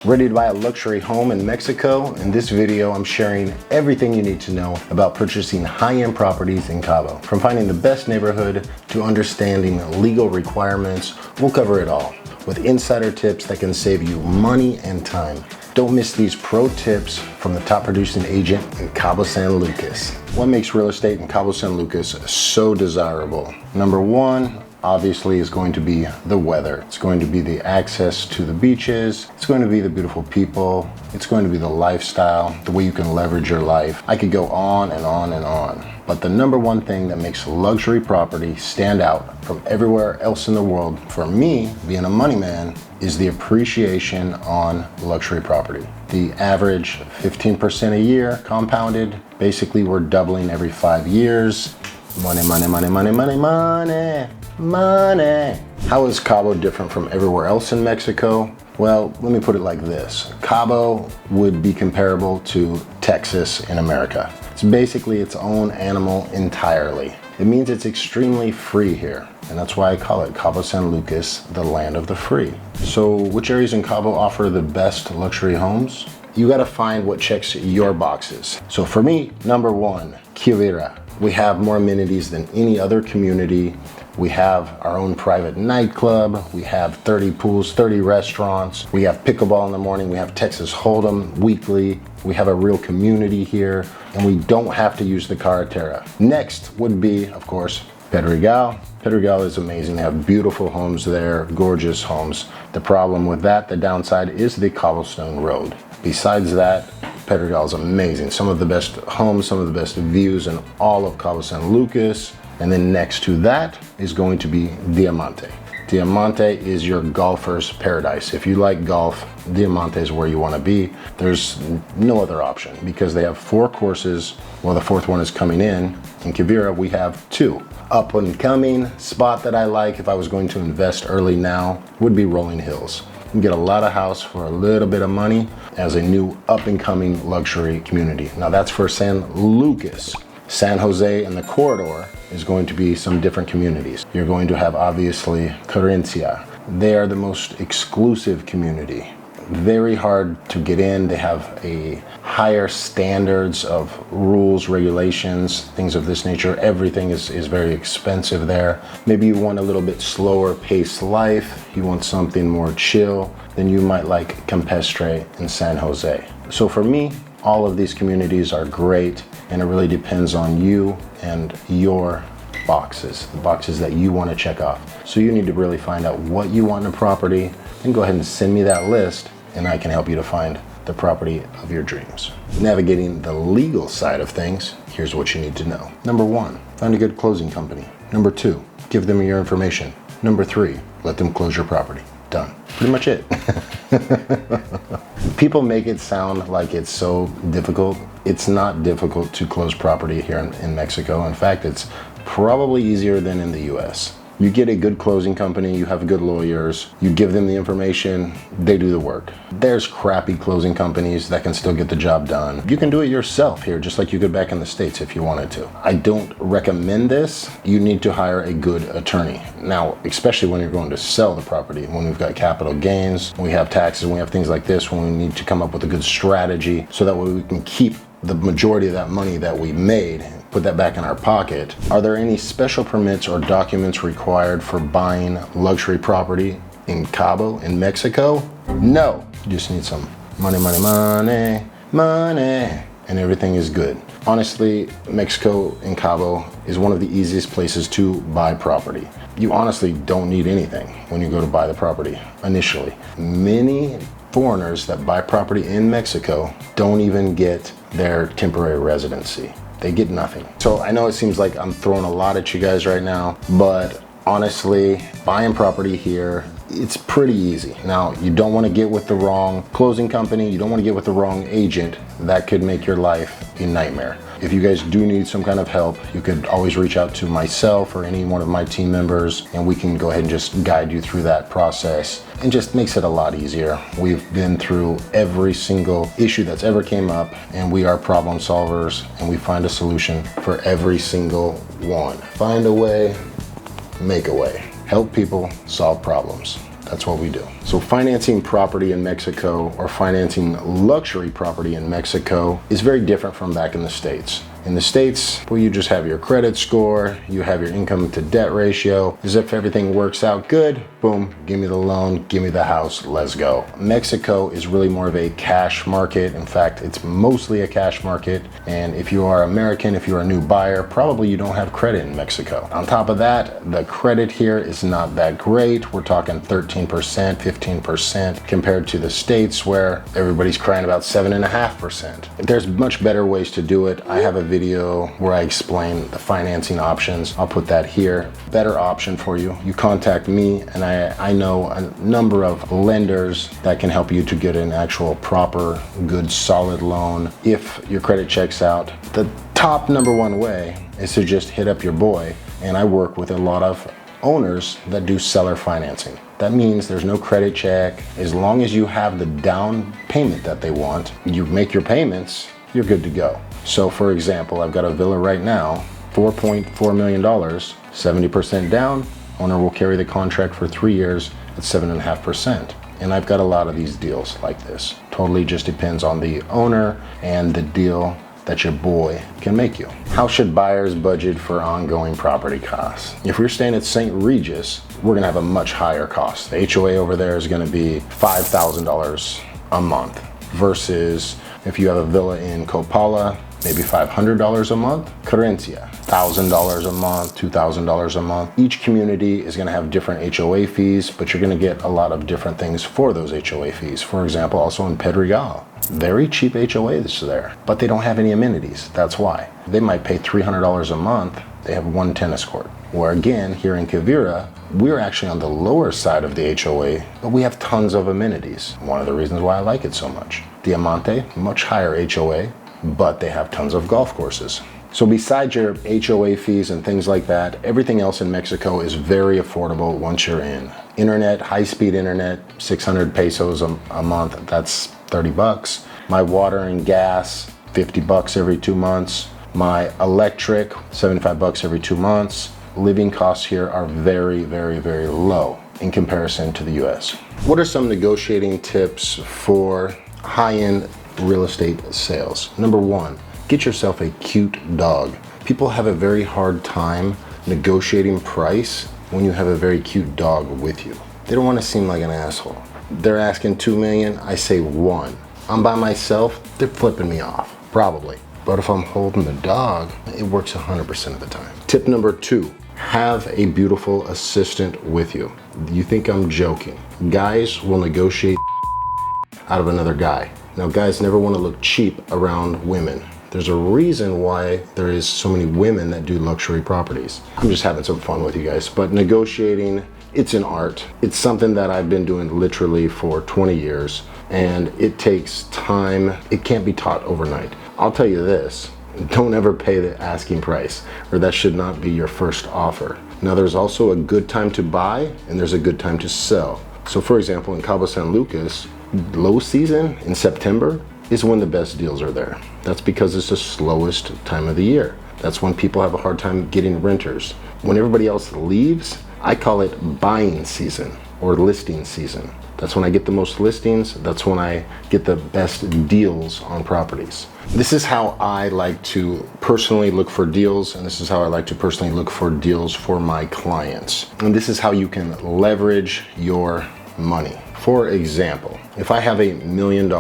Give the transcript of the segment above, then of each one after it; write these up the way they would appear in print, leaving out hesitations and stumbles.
Ready to buy a luxury home in Mexico? In this video, I'm sharing everything you need to know about purchasing high-end properties in Cabo. From finding the best neighborhood to understanding legal requirements, we'll cover it all with insider tips that can save you money and time. Don't miss these pro tips from the top producing agent in Cabo San Lucas. What makes real estate in Cabo San Lucas so desirable? Number one, obviously, is going to be the weather. It's going to be the access to the beaches. It's going to be the beautiful people. It's going to be the lifestyle, the way you can leverage your life. I could go on and on and on. But the number one thing that makes luxury property stand out from everywhere else in the world, for me, being a money man, is the appreciation on luxury property. The average 15% a year compounded. Basically, we're doubling every 5 years. Money, money, money, money, money, money. Money. How is Cabo different from everywhere else in Mexico? Well, let me put it like this. Cabo would be comparable to Texas in America. It's basically its own animal entirely. It means it's extremely free here, and that's why I call it Cabo San Lucas, the land of the free. So which areas in Cabo offer the best luxury homes? You gotta find what checks your boxes. So for me, number one, Kesler. We have more amenities than any other community. We have our own private nightclub. We have 30 pools, 30 restaurants. We have pickleball in the morning. We have Texas Hold'em weekly. We have a real community here, and we don't have to use the carretera. Next would be, of course, Pedregal. Pedregal is amazing. They have beautiful homes there, gorgeous homes. The problem with that, the downside, is the cobblestone road. Besides that, Pedregal is amazing. Some of the best homes, some of the best views in all of Cabo San Lucas. And then next to that is going to be Diamante. Diamante is your golfer's paradise. If you like golf, Diamante is where you want to be. There's no other option because they have 4 courses. Well, the 4th one is coming in. In Kesler, we have 2. Up and coming spot that I like if I was going to invest early now would be Rolling Hills. You can get a lot of house for a little bit of money as a new up and coming luxury community. Now that's for San Lucas. San Jose and the corridor is going to be some different communities. You're going to have obviously Carencia. They are the most exclusive community. Very hard to get in. They have a higher standards of rules, regulations, things of this nature. Everything is very expensive there. Maybe you want a little bit slower paced life. You want something more chill. Then you might like Campestre in San Jose. So for me, all of these communities are great, and it really depends on you and your boxes, the boxes that you want to check off. So you need to really find out what you want in a property, and go ahead and send me that list, and I can help you to find the property of your dreams. Navigating the legal side of things, here's what you need to know. Number 1, find a good closing company. Number 2, give them your information. Number 3, let them close your property. Done. Pretty much it. People make it sound like it's so difficult. It's not difficult to close property here in Mexico. In fact, it's probably easier than in the US. You get a good closing company, you have good lawyers, you give them the information, they do the work. There's crappy closing companies that can still get the job done. You can do it yourself here, just like you could back in the States if you wanted to. I don't recommend this. You need to hire a good attorney. Now, especially when you're going to sell the property, when we've got capital gains, we have taxes, we have things like this, when we need to come up with a good strategy so that way we can keep the majority of that money that we made, put that back in our pocket. Are there any special permits or documents required for buying luxury property in Cabo, in Mexico? No, you just need some money, money, money, money, and everything is good. Honestly, Mexico and Cabo is one of the easiest places to buy property. You honestly don't need anything when you go to buy the property initially. Many foreigners that buy property in Mexico don't even get their temporary residency. They get nothing. So I know it seems like I'm throwing a lot at you guys right now, but honestly, buying property here, it's pretty easy. Now, you don't want to get with the wrong closing company. You don't want to get with the wrong agent. That could make your life a nightmare. If you guys do need some kind of help, you could always reach out to myself or any one of my team members, and we can go ahead and just guide you through that process. It just makes it a lot easier. We've been through every single issue that's ever came up, and we are problem solvers, and we find a solution for every single one. Find a way, make a way. Help people solve problems. That's what we do. So financing property in Mexico or financing luxury property in Mexico is very different from back in the States. In the States, well, you just have your credit score, you have your income to debt ratio. As if everything works out good, boom, give me the loan, give me the house, let's go. Mexico is really more of a cash market. In fact, it's mostly a cash market. And if you are American, if you're a new buyer, probably you don't have credit in Mexico. On top of that, the credit here is not that great. We're talking 13%, 15% compared to the States where everybody's crying about 7.5%. There's much better ways to do it. I have a video where I explain the financing options. I'll put that here. Better option for you. You contact me and I know a number of lenders that can help you to get an actual proper, good, solid loan if your credit checks out. The top number one way is to just hit up your boy, and I work with a lot of owners that do seller financing. That means there's no credit check. As long as you have the down payment that they want, you make your payments, you're good to go. So for example, I've got a villa right now, $4.4 million, 70% down. Owner will carry the contract for 3 years at 7.5%. And I've got a lot of these deals like this. Totally just depends on the owner and the deal that your boy can make you. How should buyers budget for ongoing property costs? If we're staying at St. Regis, we're gonna have a much higher cost. The HOA over there is gonna be $5,000 a month versus if you have a villa in Copala, maybe $500 a month. Carencia, $1,000 a month, $2,000 a month. Each community is gonna have different HOA fees, but you're gonna get a lot of different things for those HOA fees. For example, also in Pedregal, very cheap HOAs there, but they don't have any amenities. That's why. They might pay $300 a month. They have one tennis court. Where again, here in Quivira, we're actually on the lower side of the HOA, but we have tons of amenities. One of the reasons why I like it so much. Diamante, much higher HOA, but they have tons of golf courses. So besides your HOA fees and things like that, everything else in Mexico is very affordable once you're in. Internet, high-speed internet, 600 pesos a month, that's 30 bucks. My water and gas, 50 bucks every 2 months. My electric, 75 bucks every 2 months. Living costs here are very, very, very low in comparison to the US. What are some negotiating tips for high-end real estate sales? Number one, get yourself a cute dog. People have a very hard time negotiating price when you have a very cute dog with you. They don't want to seem like an asshole. They're asking 2 million, I say 1. I'm by myself, they're flipping me off, probably. But if I'm holding the dog, it works 100% of the time. Tip number 2, have a beautiful assistant with you. You think I'm joking? Guys will negotiate out of another guy. Now guys never want to look cheap around women. There's a reason why there is so many women that do luxury properties. I'm just having some fun with you guys, but negotiating, it's an art. It's something that I've been doing literally for 20 years, and it takes time. It can't be taught overnight. I'll tell you this, don't ever pay the asking price, or that should not be your first offer. Now there's also a good time to buy, and there's a good time to sell. So for example, in Cabo San Lucas, low season in September is when the best deals are there. That's because it's the slowest time of the year. That's when people have a hard time getting renters. When everybody else leaves, I call it buying season or listing season. That's when I get the most listings. That's when I get the best deals on properties. This is how I like to personally look for deals, and this is how I like to personally look for deals for my clients. And this is how you can leverage your money. For example, if I have $1 million,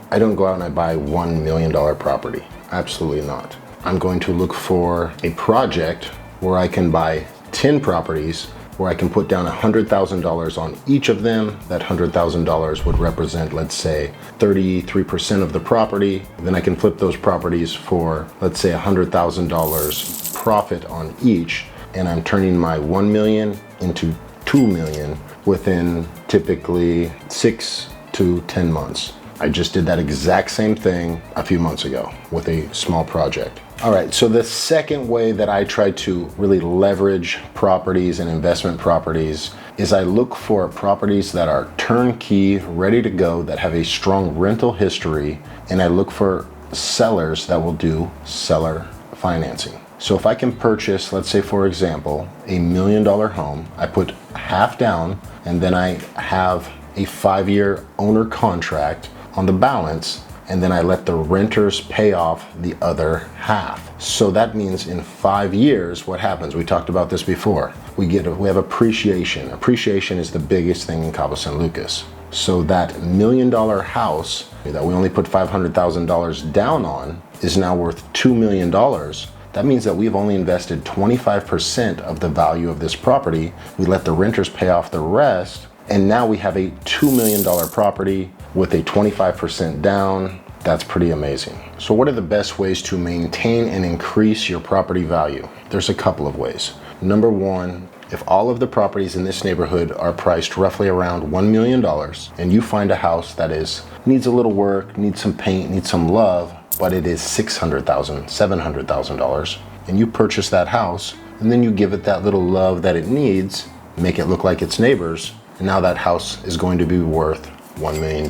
I don't go out and I buy $1 million property. Absolutely not. I'm going to look for a project where I can buy 10 properties where I can put down $100,000 on each of them. That $100,000 would represent, let's say, 33% of the property. Then I can flip those properties for, let's say, $100,000 profit on each. And I'm turning my 1 million into 2 million within typically 6 to 10 months. I just did that exact same thing a few months ago with a small project. All right, so the second way that I try to really leverage properties and investment properties is I look for properties that are turnkey, ready to go, that have a strong rental history, and I look for sellers that will do seller financing. So if I can purchase, let's say for example, $1 million home, I put half down and then I have a 5-year owner contract on the balance, and then I let the renters pay off the other half. So that means in 5 years, what happens? We talked about this before. We have appreciation. Appreciation is the biggest thing in Cabo San Lucas. So that $1 million house that we only put $500,000 down on is now worth $2 million. That means that we've only invested 25% of the value of this property. We let the renters pay off the rest, and now we have a $2 million property with a 25% down. That's pretty amazing. So what are the best ways to maintain and increase your property value? There's a couple of ways. Number one, if all of the properties in this neighborhood are priced roughly around $1 million and you find a house that needs a little work, needs some paint, needs some love, but it is $600,000, $700,000, and you purchase that house and then you give it that little love that it needs, make it look like its neighbors, and now that house is going to be worth $1 million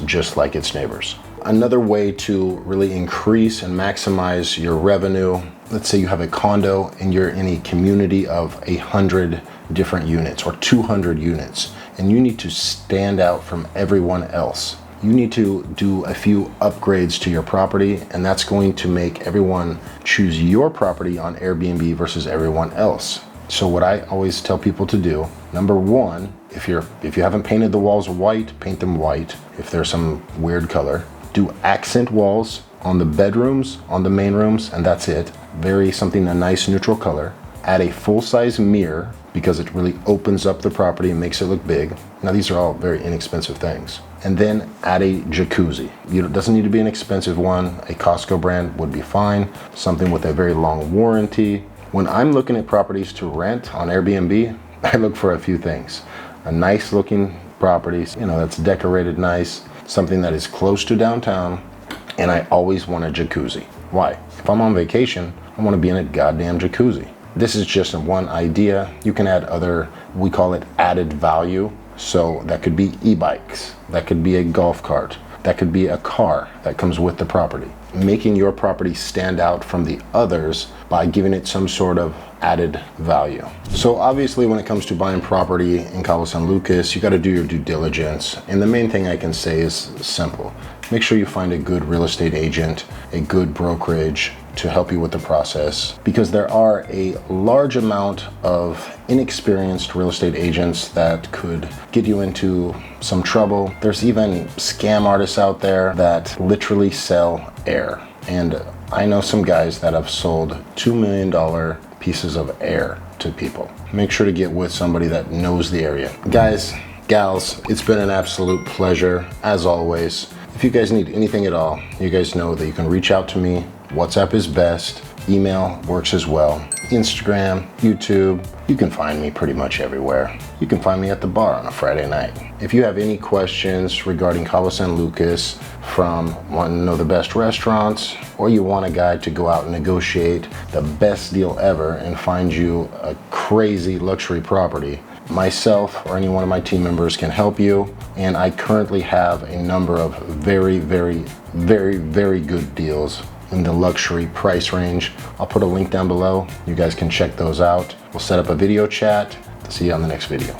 just like its neighbors. Another way to really increase and maximize your revenue, let's say you have a condo and you're in a community of 100 different units or 200 units, and you need to stand out from everyone else. You need to do a few upgrades to your property, and that's going to make everyone choose your property on Airbnb versus everyone else. So what I always tell people to do, number one, if you haven't painted the walls white, paint them white. If there's some weird color, do accent walls on the bedrooms, on the main rooms, and that's it. A nice neutral color. Add a full-size mirror because it really opens up the property and makes it look big. Now these are all very inexpensive things. And then add a jacuzzi. It doesn't need to be an expensive one. A Costco brand would be fine. Something with a very long warranty. When I'm looking at properties to rent on Airbnb, I look for a few things. A nice looking property, that's decorated nice, something that is close to downtown, and I always want a jacuzzi. Why? If I'm on vacation, I want to be in a goddamn jacuzzi. This is just one idea. You can add other, we call it added value. So that could be e-bikes, that could be a golf cart, that could be a car that comes with the property. Making your property stand out from the others by giving it some sort of added value. So obviously when it comes to buying property in Cabo San Lucas, you got to do your due diligence. And the main thing I can say is simple. Make sure you find a good real estate agent, a good brokerage to help you with the process, because there are a large amount of inexperienced real estate agents that could get you into some trouble. There's even scam artists out there that literally sell air. And I know some guys that have sold $2 million pieces of air to people. Make sure to get with somebody that knows the area. Guys, gals, it's been an absolute pleasure as always. If you guys need anything at all, you guys know that you can reach out to me. WhatsApp is best. Email works as well. Instagram, YouTube, you can find me pretty much everywhere. You can find me at the bar on a Friday night. If you have any questions regarding Cabo San Lucas, from wanting to know the best restaurants, or you want a guide to go out and negotiate the best deal ever and find you a crazy luxury property, myself or any one of my team members can help you. And I currently have a number of very, very, very, very good deals in the luxury price range. I'll put a link down below. You guys can check those out. We'll set up a video chat. See you on the next video.